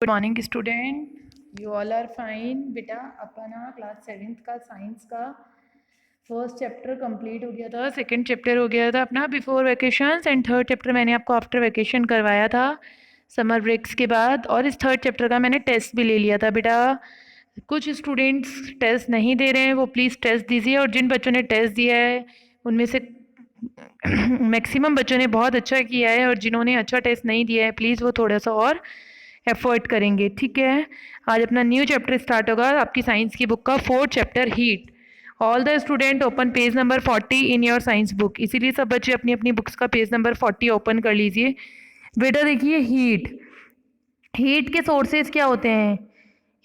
Good morning student, you all are fine. बेटा अपना class 7th का साइंस का फर्स्ट चैप्टर कंप्लीट हो गया था, सेकंड चैप्टर हो गया था अपना before vacations, and third chapter मैंने आपको आफ्टर वैकेशन करवाया था समर ब्रेक्स के बाद। और इस थर्ड चैप्टर का मैंने टेस्ट भी ले लिया था। बेटा कुछ स्टूडेंट्स टेस्ट नहीं दे रहे हैं, वो प्लीज़ टेस्ट दीजिए। और जिन बच्चों ने टेस्ट दिया है उनमें से मैक्सिमम बच्चों ने बहुत अच्छा किया है, और जिन्होंने अच्छा टेस्ट नहीं दिया है प्लीज़ वो थोड़ा सा और एफर्ट करेंगे, ठीक है। आज अपना न्यू चैप्टर स्टार्ट होगा आपकी साइंस की बुक का, fourth chapter heat. All the student open page number 40 in your science book. इसीलिए सब बच्चे अपनी अपनी बुक्स का पेज नंबर 40 ओपन कर लीजिए। बेटा देखिए, हीट हीट के सोर्सेज क्या होते हैं?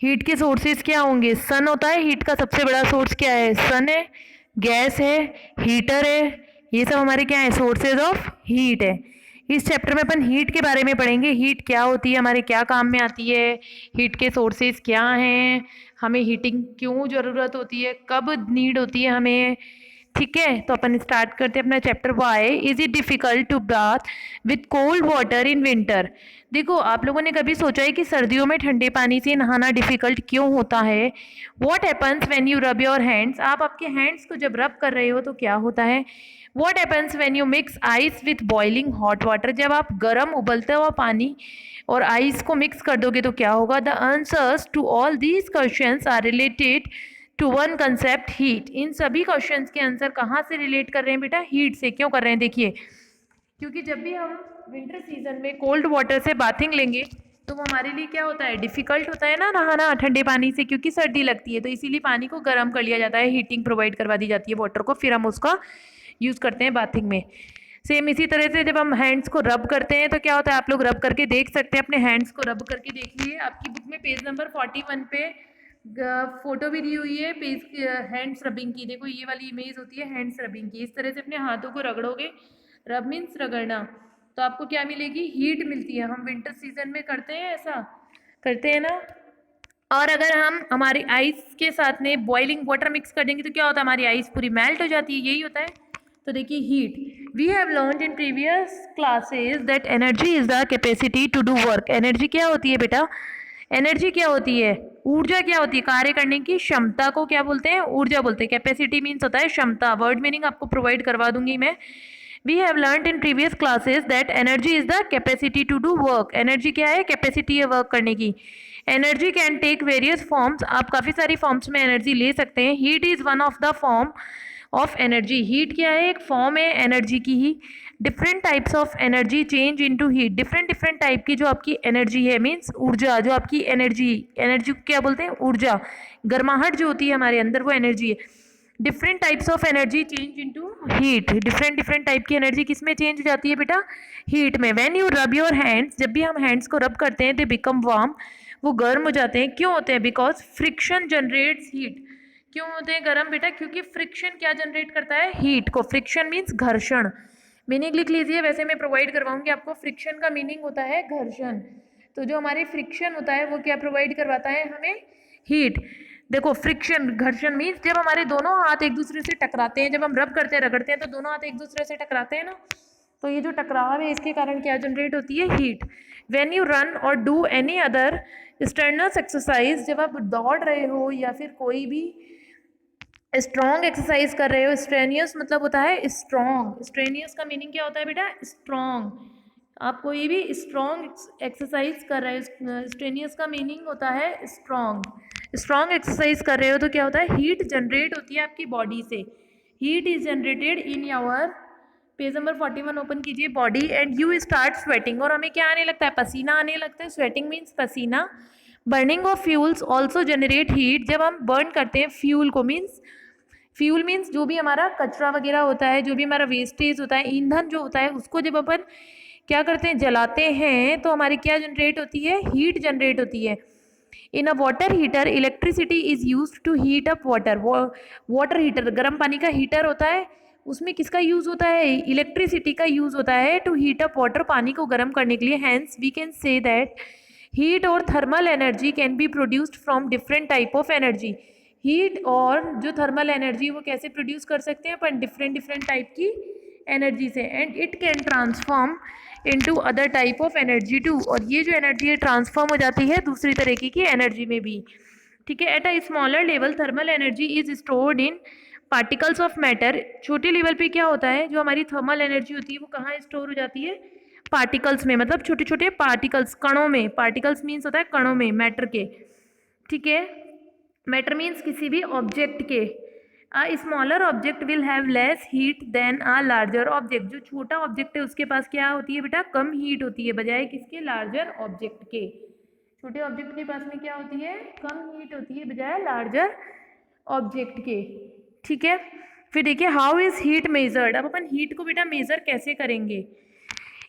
हीट के सोर्सेज क्या होंगे? सन होता है। हीट का सबसे बड़ा सोर्स क्या है? सन है, गैस है, हीटर है। ये सब हमारे क्या है? सोर्सेज ऑफ हीट है। इस चैप्टर में अपन हीट के बारे में पढ़ेंगे। हीट क्या होती है, हमारे क्या काम में आती है, हीट के सोर्सेज क्या हैं, हमें हीटिंग क्यों ज़रूरत होती है, कब नीड होती है हमें, ठीक है। तो अपन स्टार्ट करते हैं अपना chapter. Why is it difficult to bath with cold water in winter. देखो, आप लोगों ने कभी सोचा है कि सर्दियों में ठंडे पानी से नहाना डिफिकल्ट क्यों होता है? What happens when you rub your hands. आप आपके हैंड्स को जब रब कर रहे हो तो क्या होता है? What happens when you mix ice with boiling hot water. जब आप गर्म उबलता हुआ पानी और आइस को मिक्स कर दोगे तो क्या होगा? The answers to all these questions are related to one concept, heat. इन सभी क्वेश्चंस के आंसर कहाँ से रिलेट कर रहे हैं बेटा? हीट से। क्यों कर रहे हैं? देखिए, क्योंकि जब भी हम विंटर सीजन में कोल्ड वाटर से बाथिंग लेंगे तो वो हमारे लिए क्या होता है? डिफिकल्ट होता है ना नहाना ठंडे पानी से, क्योंकि सर्दी लगती है। तो इसीलिए पानी को गर्म कर लिया जाता है, हीटिंग प्रोवाइड करवा दी जाती है वाटर को, फिर हम उसका यूज़ करते हैं बाथिंग में। सेम इसी तरह से जब हम हैंड्स को रब करते हैं तो क्या होता है? आप लोग रब करके देख सकते हैं, अपने हैंड्स को रब करके देखिए। आपकी बुक में पेज नंबर 41 पे फोटो भी दी हुई है पेज हैंड्स रबिंग की। देखो, ये वाली इमेज होती है हैंड्स रबिंग की। इस तरह से अपने हाथों को रगड़ोगे, रब मीन्स रगड़ना, तो आपको क्या मिलेगी? हीट मिलती है। हम विंटर सीजन में करते हैं, ऐसा करते हैं ना। और अगर हम हमारी आइस के साथ में बॉइलिंग वाटर मिक्स कर देंगे तो क्या होता है? हमारी आइस पूरी मेल्ट हो जाती है, यही होता है। तो देखिए, heat we have learned in previous classes that energy is the capacity to do work. Energy क्या होती है बेटा? एनर्जी क्या होती है? ऊर्जा क्या होती है? कार्य करने की क्षमता को क्या बोलते हैं? ऊर्जा बोलते हैं। कैपेसिटी मीन्स होता है क्षमता। वर्ड मीनिंग आपको प्रोवाइड करवा दूंगी मैं। We have learned in previous classes that energy is the capacity to do work. Energy क्या है? कैपेसिटी है वर्क करने की। Energy can take various forms. आप काफ़ी सारी फॉर्म्स में एनर्जी ले सकते हैं। Heat is one of the form of energy. Heat क्या है? एक फॉर्म है एनर्जी की ही। Different types of energy change into heat. Different different type की जो आपकी एनर्जी है, मीन्स ऊर्जा, जो आपकी एनर्जी, एनर्जी को क्या बोलते हैं? ऊर्जा। गर्माहट जो होती है हमारे अंदर, वो एनर्जी है। Different types of energy change into heat. Different different type की एनर्जी किस में चेंज हो जाती है बेटा? हीट में। When you rub your hands, जब भी हम हैंड्स को रब करते हैं, दे बिकम वार्म, वो गर्म हो जाते हैं। क्यों होते हैं? Because friction generates heat. क्यों होते हैं गर्म बेटा? क्योंकि फ्रिक्शन क्या जनरेट करता है? हीट को। फ्रिक्शन मीन्स घर्षण। मीनिंग लिख लीजिए, वैसे मैं प्रोवाइड करवाऊंगी आपको। फ्रिक्शन का मीनिंग होता है घर्षण। तो जो हमारी फ्रिक्शन होता है वो क्या प्रोवाइड करवाता है हमें? हीट। देखो, फ्रिक्शन, घर्षण मीन्स जब हमारे दोनों हाथ एक दूसरे से टकराते हैं, जब हम रब करते हैं, रगड़ते हैं, तो दोनों हाथ एक दूसरे से टकराते हैं ना, तो ये जो टकराव है इसके कारण क्या जनरेट होती है? हीट। व्हेन यू रन और do any other Stearns exercise, जब आप दौड़ रहे हो या फिर कोई भी स्ट्रॉन्ग एक्सरसाइज कर रहे हो। स्ट्रेनियस मतलब होता है स्ट्रॉन्ग। स्ट्रेनियस का मीनिंग क्या होता है बेटा? स्ट्रॉन्ग। आप कोई भी स्ट्रॉन्ग एक्सरसाइज कर रहे हो, स्ट्रेनियस का मीनिंग होता है स्ट्रॉन्ग। स्ट्रॉन्ग एक्सरसाइज कर रहे हो तो क्या होता है? हीट जनरेट होती है आपकी बॉडी से। Heat is generated in your, page number 41 open कीजिए, body, and you start sweating. और हमें क्या आने लगता है? पसीना आने लगता है। स्वेटिंग मीन्स पसीना। Burning of fuels also generate heat. जब हम बर्न करते हैं फ्यूल को, मीन्स फ्यूल मीन्स जो भी हमारा कचरा वगैरह होता है, जो भी हमारा वेस्टेज होता है, ईंधन जो होता है, उसको जब अपन क्या करते हैं? जलाते हैं, तो हमारी क्या जनरेट होती है? हीट जनरेट होती है। In a water heater electricity is use to heat up water. Water heater गर्म पानी का हीटर होता है, उसमें किसका यूज होता है? इलेक्ट्रिसिटी का यूज होता है टू हीट अप वाटर, पानी को गर्म करने के लिए। Hence we can say that heat और thermal energy can be produced from different type of energy. Heat और जो थर्मल एनर्जी वो कैसे प्रोड्यूस कर सकते हैं अपन? डिफरेंट डिफरेंट टाइप की एनर्जी से, and it can transform into other type of energy too, और ये जो एनर्जी है ट्रांसफॉर्म हो जाती है दूसरी तरीके की एनर्जी में भी, ठीक है। At a smaller level thermal energy is stored in particles of matter. छोटे लेवल पे क्या होता है, जो हमारी थर्मल एनर्जी होती है वो कहाँ स्टोर हो जाती है, पार्टिकल्स में, मतलब छोटे छोटे पार्टिकल्स, कणों में। पार्टिकल्स मीन्स होता है कणों में, मैटर के, ठीक है। मैटर मीन्स किसी भी ऑब्जेक्ट के। A smaller object will have less heat than a larger object. जो छोटा ऑब्जेक्ट है उसके पास क्या होती है बेटा, कम हीट होती है, बजाय किसके, लार्जर ऑब्जेक्ट के। छोटे ऑब्जेक्ट के पास में क्या होती है, कम हीट होती है बजाय लार्जर ऑब्जेक्ट के, ठीक है। फिर देखिए हाउ इज हीट मेजर्ड। अब अपन हीट को बेटा मेजर कैसे करेंगे।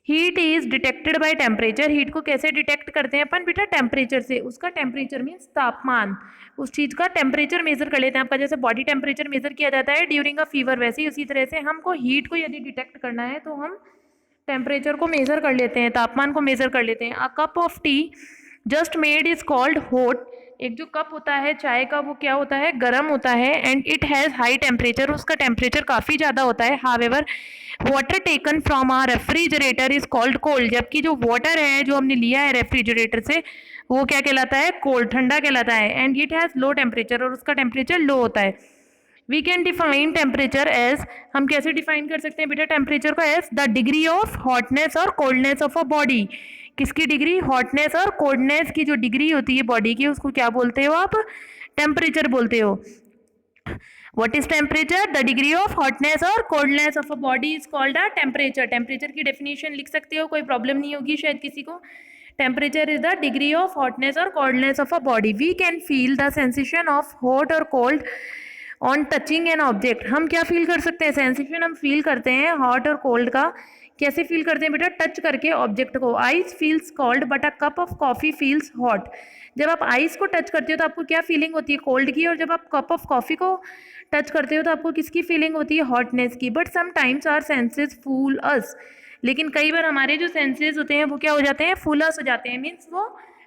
Heat is detected by temperature. Heat को कैसे डिटेक्ट करते हैं अपन बेटा, टेम्परेचर से। उसका टेम्परेचर मीन्स तापमान, उस चीज़ का टेम्परेचर मेजर कर लेते हैं। आपका जैसे बॉडी टेम्परेचर मेजर किया जाता है ड्यूरिंग अ फीवर, वैसे ही उसी तरह से हमको हीट को यदि डिटेक्ट करना है तो हम टेम्परेचर को मेजर कर लेते हैं, तापमान को मेजर कर लेते हैं। A cup of T just made is called hot. एक जो कप होता है चाय का वो क्या होता है, गर्म होता है, and it has high temperature, उसका टेम्परेचर काफ़ी ज़्यादा होता है। However water taken from a refrigerator is called cold. जबकि जो वाटर है जो हमने लिया है रेफ्रिजरेटर से वो क्या कहलाता है, कोल्ड, ठंडा कहलाता है। And it has low temperature, और उसका टेम्परेचर लो होता है। We can define temperature as, हम कैसे डिफाइन कर सकते हैं बेटा टेम्परेचर को, as the degree of hotness और कोल्डनेस ऑफ अ बॉडी। किसकी डिग्री, हॉटनेस और कोल्डनेस की जो डिग्री होती है बॉडी की, उसको क्या बोलते हो आप, टेम्परेचर बोलते हो। What is temperature? The degree of hotness or coldness of a body is called a temperature. Temperature की definition लिख सकते हो, कोई problem नहीं होगी शायद किसी को। Temperature is the degree of hotness or coldness of a body. We can feel the sensation of hot or cold on touching an object. हम क्या feel कर सकते हैं, sensation हम feel करते हैं hot और cold का। कैसे feel करते हैं बेटा, टच करके ऑब्जेक्ट को। Ice feels cold but a cup of coffee feels hot. जब आप आइस को टच करते हो तो आपको क्या फीलिंग होती है, कोल्ड की, और जब आप कप ऑफ कॉफ़ी को टच करते हो तो आपको किसकी फीलिंग होती है, हॉटनेस की। बट समटाइम्स आवर सेंसेस फूल अस। लेकिन कई बार हमारे जो सेंसेस होते हैं वो क्या हो जाते हैं, फूल अस हो जाते हैं, मीन्स वो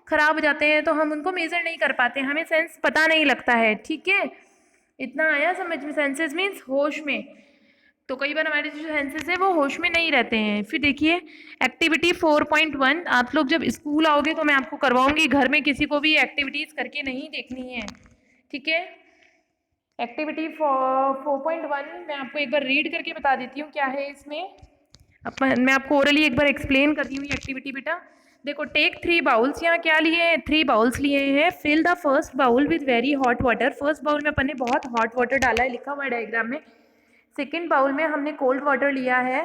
खराब हो जाते हैं, तो हम उनको मेजर नहीं कर पाते, हमें सेंस पता नहीं लगता है, ठीक है। इतना आया समझ में, सेंसेस मीन्स होश में। तो कई बार हमारे जो सेंसेस है वो होश में नहीं रहते हैं। फिर देखिए एक्टिविटी 4.1, आप लोग जब स्कूल आओगे तो मैं आपको करवाऊंगी, घर में किसी को भी एक्टिविटीज़ करके नहीं देखनी है, ठीक है। एक्टिविटी 4.1 मैं आपको एक बार रीड करके बता देती हूँ क्या है इसमें। अपन मैं आपको ओरली एक बार एक्सप्लेन करती हूँ ये एक्टिविटी बेटा। देखो टेक 3 बाउल्स, यहाँ क्या लिए हैं, 3 बाउल्स लिए हैं। Fill the first bowl with very hot water. First bowl में अपन ने बहुत हॉट वाटर डाला है, लिखा हुआ है डायग्राम में। सेकेंड बाउल में हमने कोल्ड वाटर लिया है,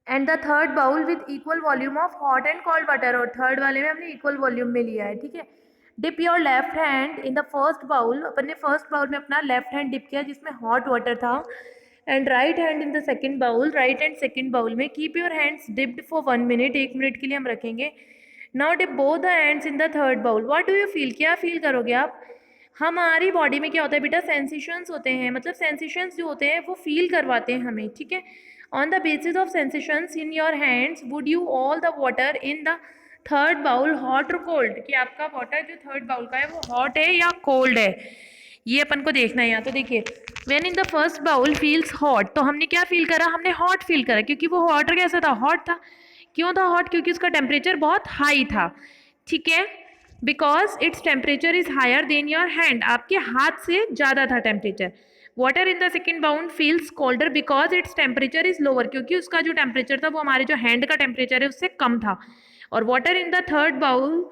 and the third bowl with equal volume of hot and cold water, और थर्ड वाले में हमने इक्वल वॉल्यूम में लिया है, ठीक है। Dip your left hand in the first bowl. अपन ने फर्स्ट बाउल में अपना लेफ्ट हैंड डिप किया जिसमें हॉट वाटर था, and right hand in the second bowl, right hand second bowl में। Keep your hands dipped for 1 minute, 1 minute के लिए हम रखेंगे। Now dip both the hands in the third bowl. What do you feel, क्या feel करोगे आप। हमारी body में क्या होता है बेटा, सेंसेशंस होते हैं, मतलब सेंसेशंस जो होते हैं वो फील करवाते हैं हमें, ठीक है। On the basis of sensations in your hands would you all the water in the third bowl hot और कोल्ड, कि आपका वाटर जो थर्ड बाउल का है वो हॉट है या कोल्ड है, ये अपन को देखना है यहाँ। तो देखिए when in the first bowl feels hot, तो हमने क्या फील करा, हमने हॉट फील करा, क्योंकि वो वाटर कैसा था, हॉट था। क्यों था हॉट, क्योंकि उसका टेम्परेचर बहुत हाई था, ठीक है। Because its temperature is higher than your hand, आपके हाथ से ज़्यादा था temperature. Water in the second bowl feels colder because its temperature is lower, क्योंकि उसका जो टेम्परेचर था वो हमारे जो हैंड का टेम्परेचर है उससे कम था। और water in the third bowl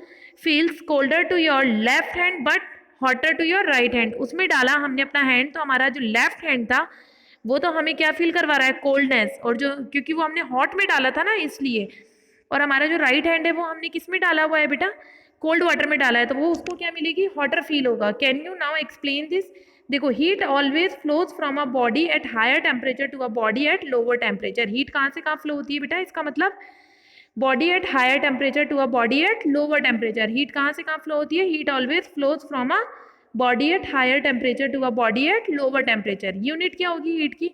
feels colder to your left hand but hotter to your right hand. उसमें डाला हमने अपना हैंड, तो हमारा जो लेफ्ट हैंड था वो तो हमें क्या फील करवा रहा है, कोल्डनेस, और जो क्योंकि वो हमने हॉट में डाला था ना इसलिए। और हमारा जो राइट हैंड है वो हमने किस में डाला हुआ है बेटा, कोल्ड वाटर में डाला है, तो वो उसको क्या मिलेगी, हॉटर फील होगा। Can you now explain this. देखो heat always flows from a body at higher temperature to a body at lower temperature. Heat कहाँ से कहाँ फ्लो होती है बेटा, इसका मतलब body at higher temperature to a body at lower temperature. Heat कहाँ से कहाँ फ्लो होती है, heat always flows from a body at higher temperature to a body at lower temperature. Unit क्या होगी हीट की,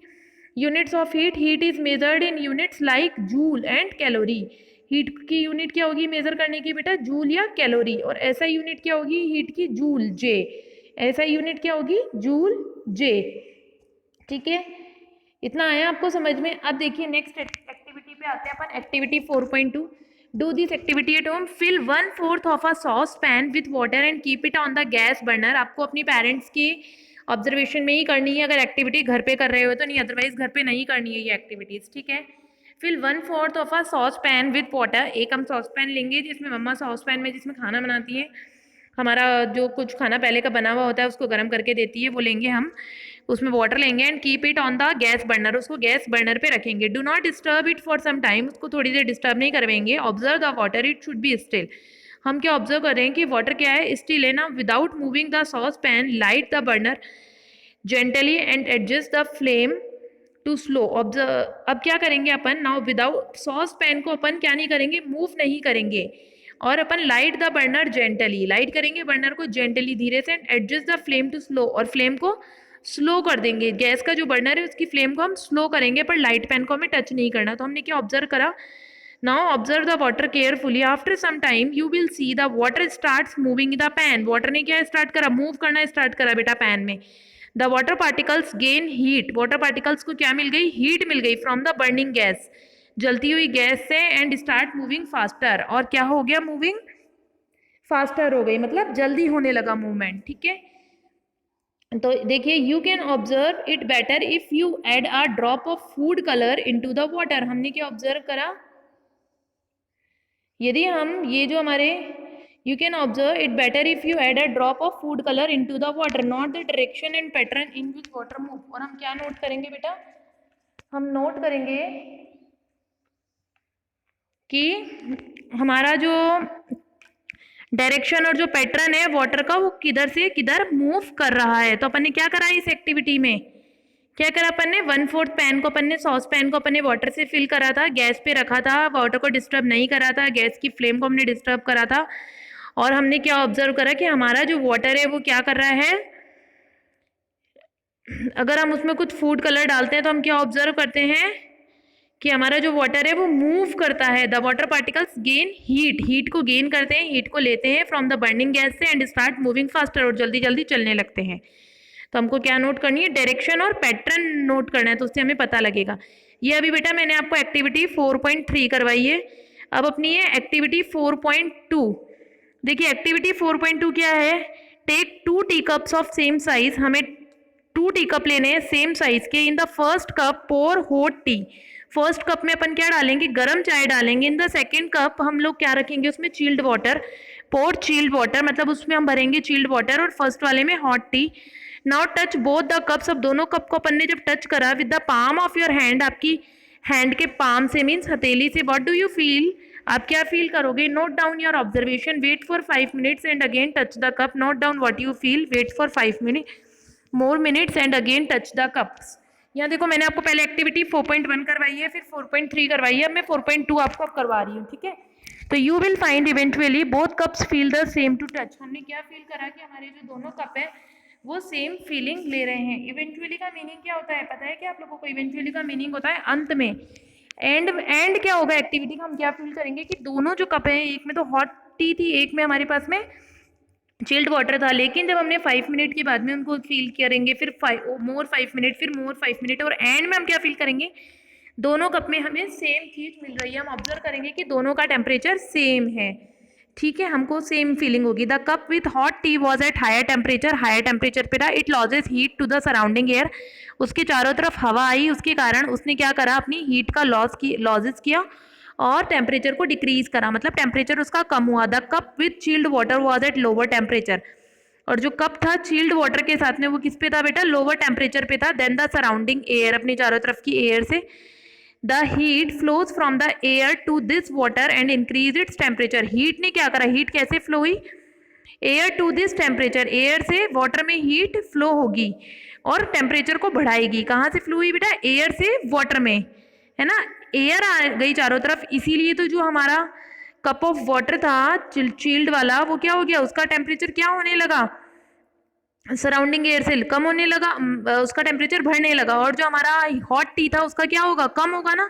units of heat, heat is measured in units like joule and calorie. Heat की unit क्या होगी major करने की बेटा, joule या कैलोरी। और एसआई यूनिट क्या होगी हीट की, जूल, जे। एसआई यूनिट क्या होगी, जूल, जे, ठीक है। इतना आया आपको समझ में? अब देखिए नेक्स्ट एक्टिविटी पे आते हैं अपन, activity 4.2। Do this activity at home. Fill 1/4 of a saucepan with water and keep it on the gas burner. आपको अपनी पेरेंट्स की ऑब्जर्वेशन में ही करनी है अगर एक्टिविटी घर पे कर रहे हो तो, नहीं अदरवाइज घर पे नहीं करनी है ये एक्टिविटीज़, ठीक है। Fill 1/4 of a saucepan with water. एक हम सॉस पैन लेंगे जिसमें मम्मा सॉस पैन में जिसमें खाना बनाती है, हमारा जो कुछ खाना पहले का बना हुआ होता है उसको गर्म करके देती है, वो लेंगे हम, उसमें वाटर लेंगे and keep it on the gas burner. उसको गैस बर्नर पे रखेंगे। Do not disturb it for some time. उसको थोड़ी देर डिस्टर्ब नहीं करवाएंगे। Observe the water, it should be still. हम क्या ऑब्जर्व कर रहे हैं कि वाटर क्या है, स्टिल है ना। Without moving the saucepan light the burner gently and adjust the flame to slow. Observe, अब क्या करेंगे अपन नाउ, विदाउट सॉस पैन को अपन क्या नहीं करेंगे, मूव नहीं करेंगे, और अपन light the burner gently, light करेंगे बर्नर को जेंटली धीरे से, and adjust the flame to slow, और फ्लेम को स्लो कर देंगे। गैस का जो बर्नर है उसकी फ्लेम को हम स्लो करेंगे, पर लाइट पैन को हमें टच नहीं करना। तो हमने क्या ऑब्जर्व करा, now observe the water carefully. After some time you will see the water starts moving in the pan. Water ने क्या स्टार्ट करा, मूव करना स्टार्ट करा बेटा पैन में। The water particles gain heat. Water particles को क्या मिल गई, हीट मिल गई फ्रॉम द बर्निंग गैस, जलती हुई गैस से, एंड स्टार्ट मूविंग फास्टर। और क्या हो गया, मूविंग फास्टर हो गई, मतलब जल्दी होने लगा मूवमेंट, ठीक है। तो देखिए, you can observe it better if you add a drop of food colour into the water. हमने क्या ऑब्जर्व करा, यदि हम ये जो हमारे, you can observe it better if you add a drop of food colour into the water, note the direction and pattern in which water move. और हम क्या नोट करेंगे बेटा, हम नोट करेंगे कि हमारा जो डायरेक्शन और जो पैटर्न है वाटर का वो किधर से किधर मूव कर रहा है। तो अपन ने क्या करा इस एक्टिविटी में, क्या करा अपन ने, 1/4 पैन को अपन ने, सॉस पैन को अपन ने वाटर से फिल करा था, गैस पे रखा था, वाटर को डिस्टर्ब नहीं करा था, गैस की फ्लेम को हमने डिस्टर्ब करा था, और हमने क्या ऑब्जर्व करा कि हमारा जो वाटर है वो क्या कर रहा है, अगर हम उसमें कुछ फूड कलर डालते हैं तो हम क्या ऑब्जर्व करते हैं कि हमारा जो वाटर है वो मूव करता है। The water particles gain heat, heat को गेन करते हैं, हीट को लेते हैं फ्रॉम द बर्निंग गैस से, एंड स्टार्ट मूविंग फास्टर, और जल्दी जल्दी चलने लगते हैं। तो हमको क्या नोट करनी है, डायरेक्शन और पैटर्न नोट करना है, तो उससे हमें पता लगेगा। ये अभी बेटा मैंने आपको एक्टिविटी 4.3 करवाई है। अब अपनी ये एक्टिविटी 4.2 देखिए। एक्टिविटी 4.2 क्या है, take 2 tea cups of same size. हमें 2 टी कप लेने हैं सेम साइज के। In the first cup pour hot tea. First cup में अपन क्या डालेंगे, गर्म चाय डालेंगे। इन द सेकेंड कप हम लोग क्या रखेंगे, उसमें चिल्ड वाटर, पोर चिल्ड वाटर, मतलब उसमें हम भरेंगे चिल्ड वाटर, और फर्स्ट वाले में hot T. Now touch both the cups. अब दोनों कप को अपन ने जब टच करा with the palm of your hand, आपकी हैंड के पाम से, मीन्स हथेली से, व्हाट डू यू फील, आप क्या फील करोगे। Note down your observation, wait for 5 minutes and again touch the cup. Note down what you feel, wait for 5 more minutes and again touch the cups. यहाँ देखो मैंने आपको पहले activity 4.1 करवाई है, फिर 4.3 करवाई है, अब मैं 4.2 आपको अब करवा रही हूँ, ठीक है। तो you will find eventually both cups feel the same to touch. हमने क्या फील करा कि हमारे जो दोनों कप है वो सेम फीलिंग ले रहे हैं। इवेंचुअली का मीनिंग क्या होता है पता है क्या आप लोगों को, इवेंचुअली का मीनिंग होता है अंत में। एंड क्या होगा एक्टिविटी का, हम क्या फील करेंगे कि दोनों जो कप हैं, एक में तो हॉट टी थी, एक में हमारे पास में चिल्ड वाटर था, लेकिन जब हमने 5 मिनट के बाद में उनको फील करेंगे, फिर मोर 5 मिनट, फिर मोर 5 मिनट, और एंड में हम क्या फील करेंगे, दोनों कप में हमें सेम चीज मिल रही है। हम ऑब्जर्व करेंगे कि दोनों का टेम्परेचर सेम है, ठीक है, हमको सेम फीलिंग होगी। The cup with hot tea was at higher temperature पे था। It loses heat to the surrounding air. उसके चारों तरफ हवा आई, उसके कारण उसने क्या करा, अपनी हीट का लॉजेस किया और टेम्परेचर को डिक्रीज करा, मतलब टेम्परेचर उसका कम हुआ। The cup with chilled water was at lower temperature. और जो कप था चिल्ड वाटर के साथ में, वो किस पे था बेटा, लोअर टेम्परेचर पे था। देन द सराउंडिंग एयर, अपनी चारों तरफ की एयर से, the heat flows from the air to this water and increase its temperature. Heat ने क्या करा, हीट कैसे फ्लो हुई, air to this temperature, air से वाटर में हीट फ्लो होगी और टेम्परेचर को बढ़ाएगी। कहाँ से फ्लो हुई बेटा, एयर से वाटर में, है ना, एयर आ गई चारों तरफ, इसीलिए तो जो हमारा कप ऑफ वाटर था चिल्ड वाला, वो क्या हो गया, उसका टेम्परेचर क्या होने लगा, सराउंडिंग एयर से कम होने लगा, उसका टेम्परेचर बढ़ने लगा। और जो हमारा हॉट टी था उसका क्या होगा, कम होगा ना।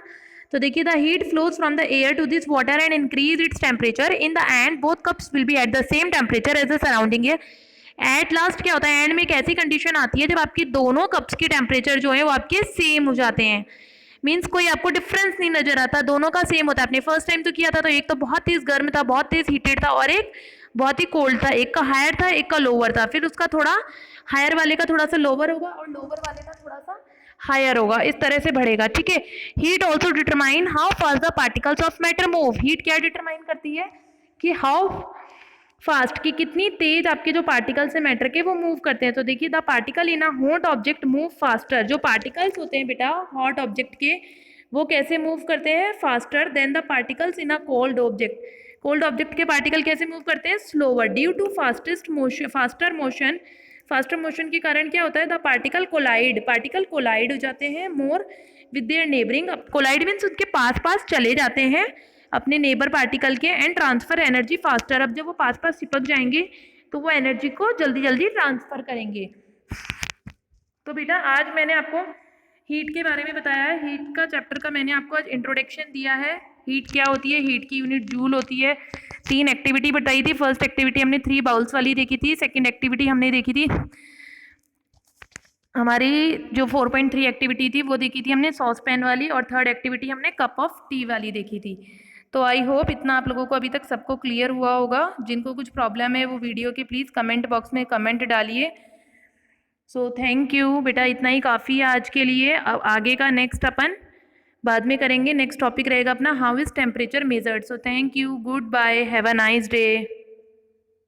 तो देखिए, the heat flows from the air to this water and increase its temperature. In the end both cups will be at the same temperature as the surrounding air at last क्या होता है, एंड में एक ऐसी condition आती है जब आपकी दोनों कप्स की टेम्परेचर जो है वो आपके सेम हो जाते हैं, मीन्स कोई आपको डिफरेंस नहीं नजर आता, दोनों का सेम होता है। आपने फर्स्ट टाइम तो किया था तो एक तो बहुत तेज गर्म था, बहुत तेज हीटेड था, और एक बहुत ही कोल्ड था, एक का हायर था एक का लोअर था, फिर उसका थोड़ा हायर वाले का थोड़ा सा लोअर होगा और लोअर वाले का थोड़ा सा हायर होगा, इस तरह से बढ़ेगा, ठीक है। Heat also determine how fast the particles of matter move. Heat क्या डिटरमाइन करती है कि हाउ फास्ट, कि कितनी तेज आपके जो पार्टिकल्स है मैटर के वो मूव करते हैं। तो देखिए, the particle in a hot object move faster. जो पार्टिकल्स होते हैं बेटा हॉट ऑब्जेक्ट के, वो कैसे मूव करते हैं, faster than the particles in a cold object. Cold object के पार्टिकल कैसे मूव करते हैं, slower, due to faster motion. Faster motion के कारण क्या होता है, द पार्टिकल कोलाइड हो जाते हैं more with their neighbouring. Collide means उनके पास पास चले जाते हैं अपने नेबर पार्टिकल के, एंड ट्रांसफर एनर्जी फास्टर। अब जब वो पास पास चिपक जाएंगे तो वो एनर्जी को जल्दी जल्दी ट्रांसफर करेंगे। तो बेटा आज मैंने आपको हीट के बारे में बताया है, हीट का चैप्टर का मैंने आपको आज इंट्रोडक्शन दिया है। हीट क्या होती है, हीट की यूनिट जूल होती है। 3 एक्टिविटी बताई थी। फर्स्ट एक्टिविटी हमने 3 बाउल्स वाली देखी थी, सेकेंड एक्टिविटी हमने देखी थी हमारी जो 4.3 एक्टिविटी थी वो देखी थी हमने सॉस पैन वाली, और थर्ड एक्टिविटी हमने कप ऑफ टी वाली देखी थी। तो आई होप इतना आप लोगों को अभी तक सबको क्लियर हुआ होगा। जिनको कुछ प्रॉब्लम है वो वीडियो के प्लीज़ कमेंट बॉक्स में कमेंट डालिए। सो थैंक यू बेटा, इतना ही काफ़ी है आज के लिए। अब आगे का नेक्स्ट अपन बाद में करेंगे। नेक्स्ट टॉपिक रहेगा अपना how is temperature measured. So thank you, good bye, have a nice day.